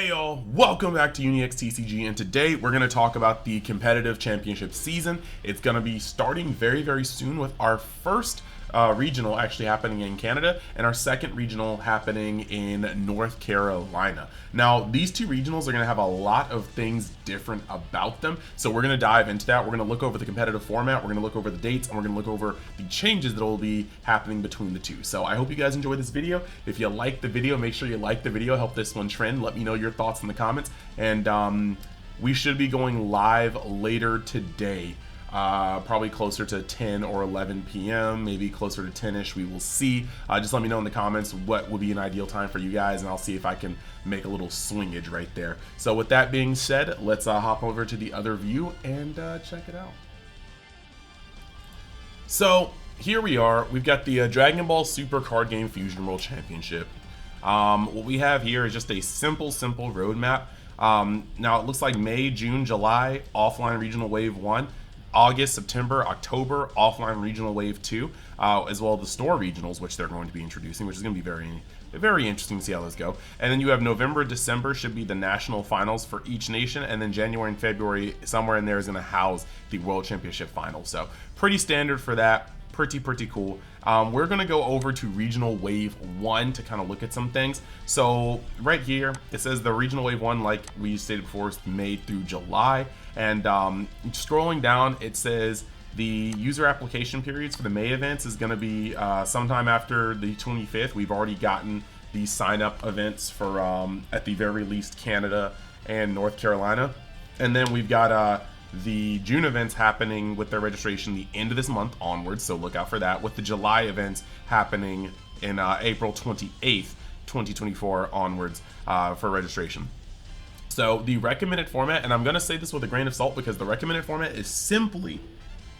Hey y'all, welcome back to UniXTCG, and today we're going to talk about the competitive championship season. It's going to be starting very soon with our first regional actually happening in Canada and our second regional happening in North Carolina. Now, these two regionals are going to have a lot of things different about them, so we're going to dive into that. We're going to look over the competitive format, we're going to look over the dates, and we're going to look over the changes that will be happening between the two. So I hope you guys enjoy this video. If you like the video, make sure you like the video, help this one trend. Let me know your thoughts in the comments, and we should be going live later today. Probably closer to 10 or 11 p.m., maybe closer to 10ish. We will see. Just let me know in the comments what would be an ideal time for you guys, and I'll see if I can make a little swingage right there. So with that being said, let's hop over to the other view and check it out. So here we are. We've got the Dragon Ball Super Card Game Fusion World Championship. What we have here is just a simple roadmap. Now it looks like May, June, July, offline regional wave 1. August, September, October, offline regional wave 2, as well as the store regionals, which they're going to be introducing, which is going to be very interesting to see how those go. And then you have November, December should be the national finals for each nation, and then January and February, somewhere in there is going to house the World Championship finals. So pretty standard for that. Pretty cool. We're going to go over to regional wave 1 to kind of look at some things. So right here it says the regional wave 1, like we stated before, is May through July, and scrolling down it says the user application periods for the May events is going to be sometime after the 25th. We've already gotten the sign up events for at the very least Canada and North Carolina, and then we've got the June events happening with their registration the end of this month onwards, so look out for that, with the July events happening in April 28th, 2024 onwards for registration. So the recommended format, and I'm going to say this with a grain of salt because the recommended format is simply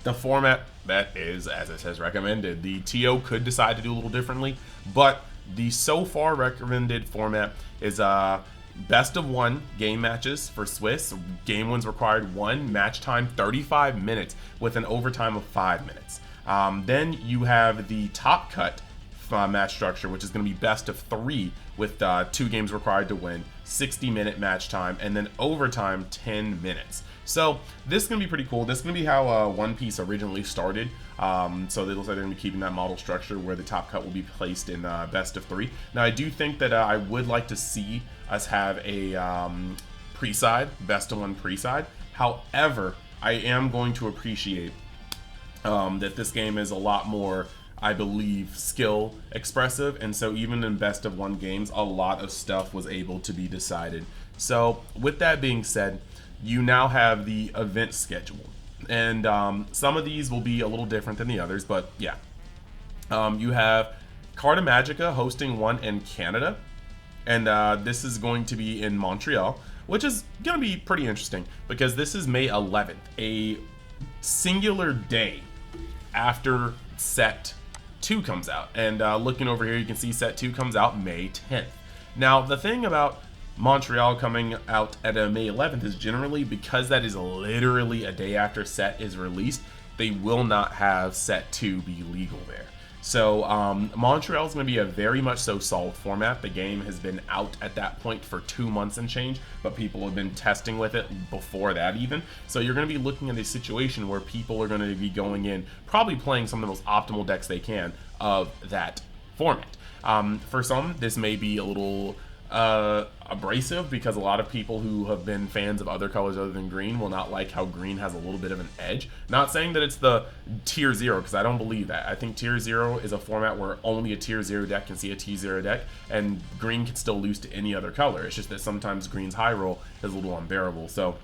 the format that is, as it says, recommended. The TO could decide to do a little differently, but the so far recommended format is best of 1 game matches for Swiss. Game wins required 1, match time 35 minutes with an overtime of 5 minutes. Then you have the top cut match structure, which is going to be best of 3 with 2 games required to win, 60-minute match time, and then overtime 10 minutes. So this is going to be pretty cool. This is going to be how One Piece originally started. So it looks like they're going to be keeping that model structure where the top cut will be placed in best of 3. Now I do think that I would like to see us have a pre-side, best of 1 pre-side. However, I am going to appreciate that this game is a lot more, I believe, skill expressive, and so even in best of 1 games, a lot of stuff was able to be decided. So with that being said, you now have the event schedule, and some of these will be a little different than the others, but yeah. You have Carta Magica hosting one in Canada, and this is going to be in Montreal, which is going to be pretty interesting because this is May 11th, a singular day after set 2 comes out. And looking over here, you can see set 2 comes out May 10th. Now, the thing about Montreal coming out at May 11th is generally because that is literally a day after set is released, they will not have set 2 be legal there. So Montreal is going to be a very much so solved format. The game has been out at that point for 2 months and change, but people have been testing with it before that even. So you're going to be looking at a situation where people are going to be going in, probably playing some of the most optimal decks they can of that format. For some, this may be a little abrasive because a lot of people who have been fans of other colors other than green will not like how green has a little bit of an edge. Not saying that it's the tier 0, because I don't believe that. I think tier 0 is a format where only a tier 0 deck can see a tier 0 deck, and green can still lose to any other color. It's just that sometimes green's high roll is a little unbearable. So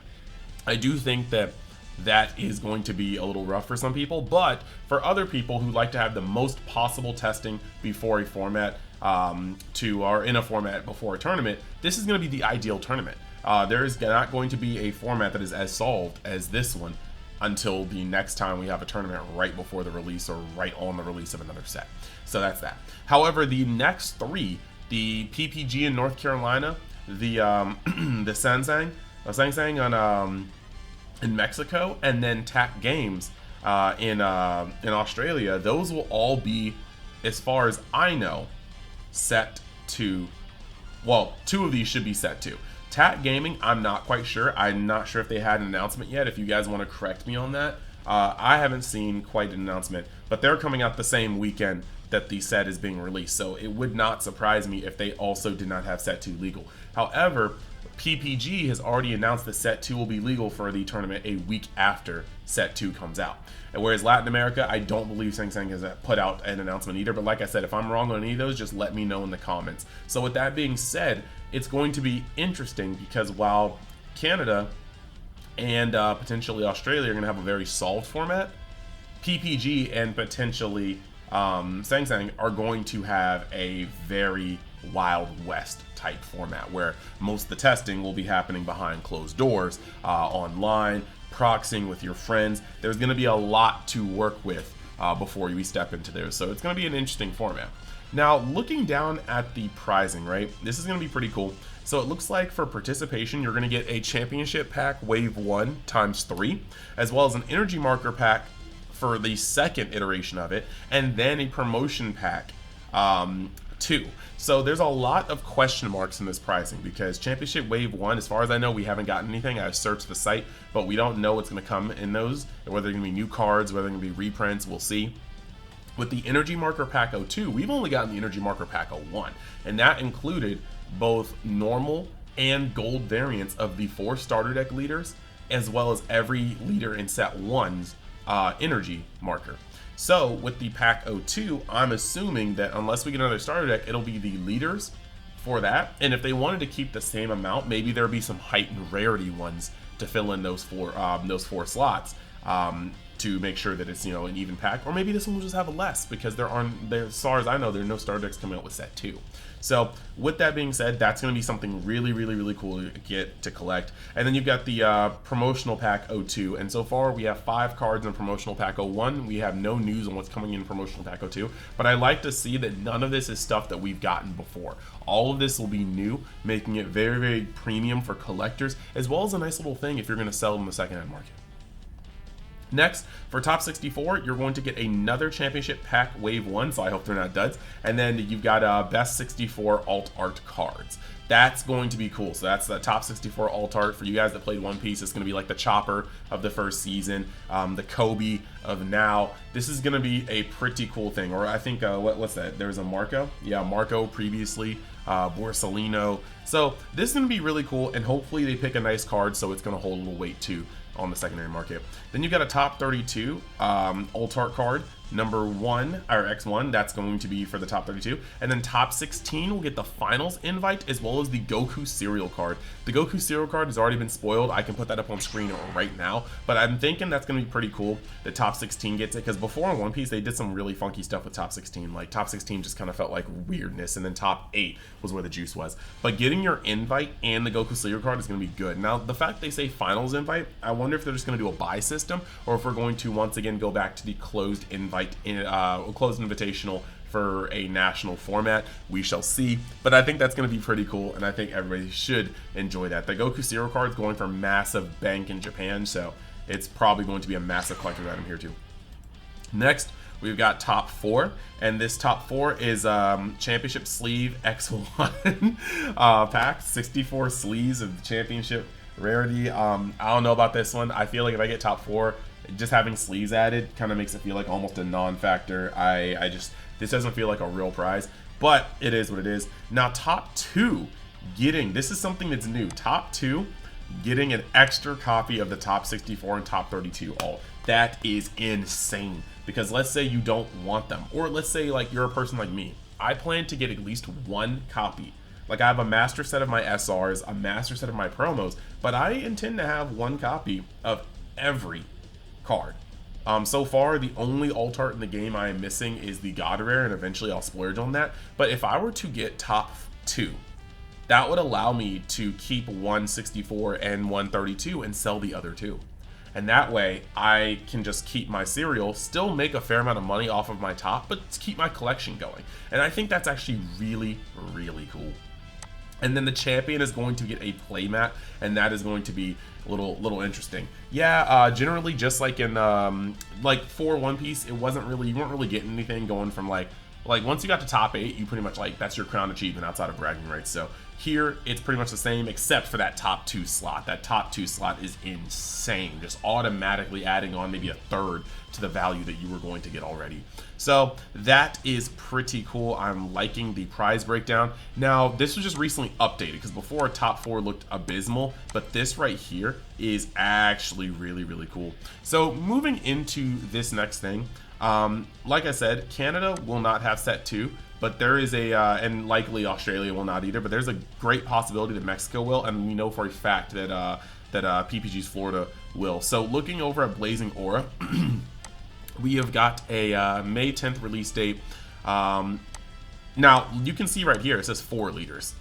I do think that that is going to be a little rough for some people, but for other people who like to have the most possible testing before a format or in a format before a tournament, this is going to be the ideal tournament. There is not going to be a format that is as solved as this one until the next time we have a tournament right before the release or right on the release of another set. So that's that. However, the next 3, the PPG in North Carolina, the the Sangsang in Mexico, and then TAC Games in Australia, those will all be, as far as I know, set to, well, 2 of these should be set to. Tat Gaming, I'm not quite sure. I'm not sure if they had an announcement yet. If you guys want to correct me on that, I haven't seen quite an announcement, but they're coming out the same weekend that the set is being released, so it would not surprise me if they also did not have set 2 legal. However, PPG has already announced that set 2 will be legal for the tournament a week after set 2 comes out. And whereas Latin America, I don't believe Sang Sang has put out an announcement either, but like I said, if I'm wrong on any of those, just let me know in the comments. So with that being said, it's going to be interesting because while Canada and potentially Australia are going to have a very solved format, PPG and potentially Sang Sang are going to have a very Wild West type format where most of the testing will be happening behind closed doors, online, proxying with your friends. There's going to be a lot to work with before we step into there, so it's going to be an interesting format. Now, looking down at the prizing, right, this is going to be pretty cool. So it looks like for participation, you're going to get a championship pack wave 1 times 3, as well as an energy marker pack for the second iteration of it, and then a promotion pack 2. So there's a lot of question marks in this pricing because championship wave 1, as far as I know, we haven't gotten anything. I've searched the site, but we don't know what's going to come in those, whether they're going to be new cards, whether they're going to be reprints, we'll see. With the energy marker pack 02, we've only gotten the energy marker pack 01, and that included both normal and gold variants of the 4 starter deck leaders, as well as every leader in set 1's energy marker. So with the pack 02, I'm assuming that unless we get another starter deck, it'll be the leaders for that. And if they wanted to keep the same amount, maybe there'll be some heightened rarity ones to fill in those four slots to make sure that it's, you know, an even pack. Or maybe this one will just have a less because as far as I know, there are no starter decks coming out with set 2. So with that being said, that's going to be something really, really, really cool to get to collect. And then you've got the promotional pack 02. And so far we have 5 cards in promotional pack 01. We have no news on what's coming in promotional pack 02. But I like to see that none of this is stuff that we've gotten before. All of this will be new, making it very, very premium for collectors, as well as a nice little thing if you're going to sell in the secondhand market. Next, for top 64, you're going to get another championship pack wave 1, so I hope they're not duds. And then you've got best 64 alt art cards. That's going to be cool. So that's the top 64 alt art. For you guys that played One Piece, it's going to be like the Chopper of the first season, the Kobe of now. This is going to be a pretty cool thing. Or I think, what's that? There's a Marco. Yeah, Marco previously, Borsalino. So this is going to be really cool, and hopefully they pick a nice card so it's going to hold a little weight too on the secondary market. Then you've got a top 32 alt art card, number 1 or X1, that's going to be for the top 32, and then top 16 will get the finals invite as well as the Goku cereal card. The Goku cereal card has already been spoiled. I can put that up on screen right now, but I'm thinking that's going to be pretty cool that top 16 gets it, because before in One Piece they did some really funky stuff with top 16. Like top 16 just kind of felt like weirdness, and then top 8 was where the juice was. But getting your invite and the Goku cereal card is going to be good. Now the fact they say finals invite, I wonder if they're just going to do a buy system, or if we're going to once again go back to the closed invite closed invitational for a national format. We shall see, but I think that's going to be pretty cool, and I think everybody should enjoy that. The Goku Zero card is going for massive bank in Japan, so it's probably going to be a massive collector's item here too. Next, we've got top 4, and this top 4 is Championship Sleeve X1 pack, 64 sleeves of the Championship rarity. I don't know about this one. I feel like if I get top 4, just having sleeves added kind of makes it feel like almost a non-factor. This doesn't feel like a real prize, but it is what it is. Now top 2 getting, this is something that's new, top 2 getting an extra copy of the top 64 and top 32 alt. That is insane, because let's say you don't want them, or let's say like you're a person like me. I plan to get at least 1 copy. Like I have a master set of my SRs, a master set of my promos, but I intend to have 1 copy of every card. So far, the only alt art in the game I am missing is the God Rare, and eventually I'll splurge on that. But if I were to get top 2, that would allow me to keep 164 and 132 and sell the other 2. And that way, I can just keep my cereal, still make a fair amount of money off of my top, but keep my collection going. And I think that's actually really, really cool. And then the champion is going to get a playmat, and that is going to be a little interesting. Yeah, generally just like in like for One Piece, it wasn't really, you weren't really getting anything going from like like once you got to top 8, you pretty much like that's your crown achievement outside of bragging rights. So here it's pretty much the same except for that top 2 slot. That top 2 slot is insane, just automatically adding on maybe a third to the value that you were going to get already. So that is pretty cool. I'm liking the prize breakdown. Now this was just recently updated because before top 4 looked abysmal, but this right here is actually really cool. So moving into this next thing, like I said, Canada will not have set 2, but there is a, and likely Australia will not either, but there's a great possibility that Mexico will, and we know for a fact that, PPG's Florida will. So looking over at Blazing Aura, we have got a May 10th release date. Now, you can see right here, it says 4 liters.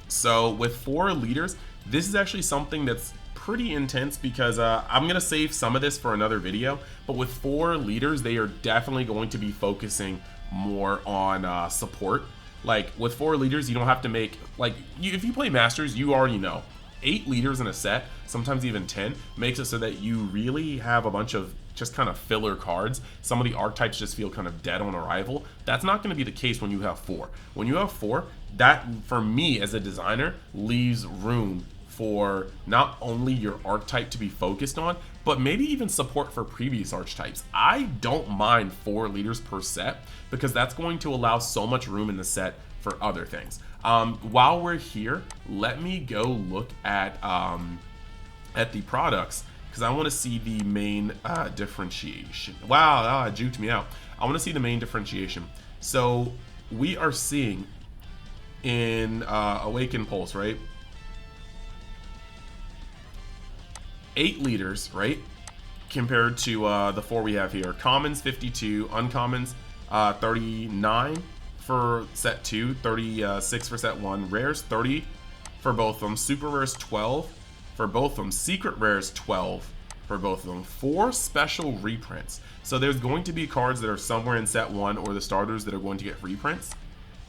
So with 4 liters, this is actually something that's pretty intense because I'm going to save some of this for another video, but with 4 liters, they are definitely going to be focusing more on support. Like with 4 liters, you don't have to make, like if you play Masters, you already know 8 liters in a set, sometimes even 10, makes it so that you really have a bunch of just kind of filler cards. Some of the archetypes just feel kind of dead on arrival. That's not going to be the case when you have 4. When you have 4, that for me as a designer leaves room for not only your archetype to be focused on, but maybe even support for previous archetypes. I don't mind 4 liters per set because that's going to allow so much room in the set for other things. While we're here, let me go look at the products because I want to see the main differentiation. Wow, it juked me out. I want to see the main differentiation. So we are seeing in Awaken Pulse, right? 8 liters, right? Compared to the 4 we have here. Commons 52, uncommons 39 for set 2, 36 for set 1, rares 30 for both of them, super rares 12 for both of them, secret rares 12 for both of them, 4 special reprints. So there's going to be cards that are somewhere in set 1 or the starters that are going to get reprints.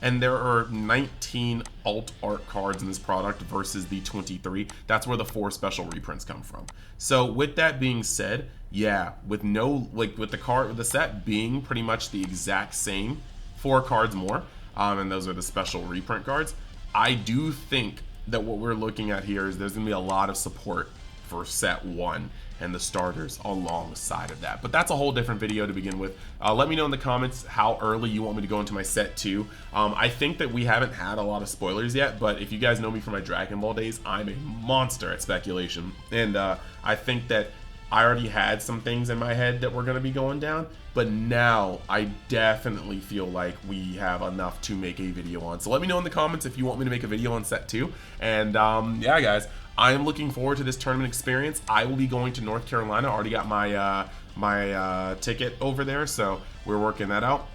And there are 19 alt art cards in this product versus the 23. That's where the 4 special reprints come from. So with that being said, yeah, with no, like with the set being pretty much the exact same, 4 cards more, and those are the special reprint cards, I do think that what we're looking at here is there's gonna be a lot of support for set 1 and the starters alongside of that. But that's a whole different video to begin with. Let me know in the comments how early you want me to go into my set 2. I think that we haven't had a lot of spoilers yet, but if you guys know me from my Dragon Ball days, I'm a monster at speculation. And I think that I already had some things in my head that were going to be going down, but now I definitely feel like we have enough to make a video on. So let me know in the comments if you want me to make a video on set 2. And yeah, guys, I am looking forward to this tournament experience. I will be going to North Carolina. I already got my ticket over there, so we're working that out.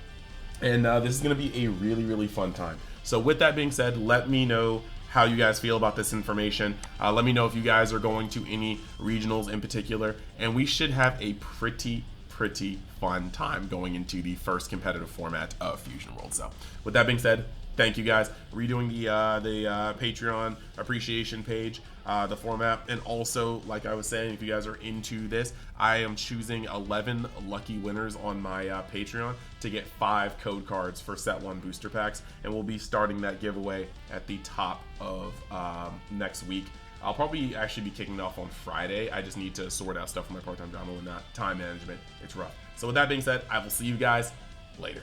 And this is going to be a really fun time. So with that being said, let me know how you guys feel about this information. Let me know if you guys are going to any regionals in particular, and we should have a pretty fun time going into the first competitive format of Fusion World. So with that being said, thank you guys. Redoing the Patreon appreciation page, the format, and also, like I was saying, if you guys are into this, I am choosing 11 lucky winners on my Patreon to get 5 code cards for set 1 booster packs, and we'll be starting that giveaway at the top of next week. I'll probably actually be kicking it off on Friday. I just need to sort out stuff for my part-time job and whatnot. Time management, it's rough. So with that being said, I will see you guys later.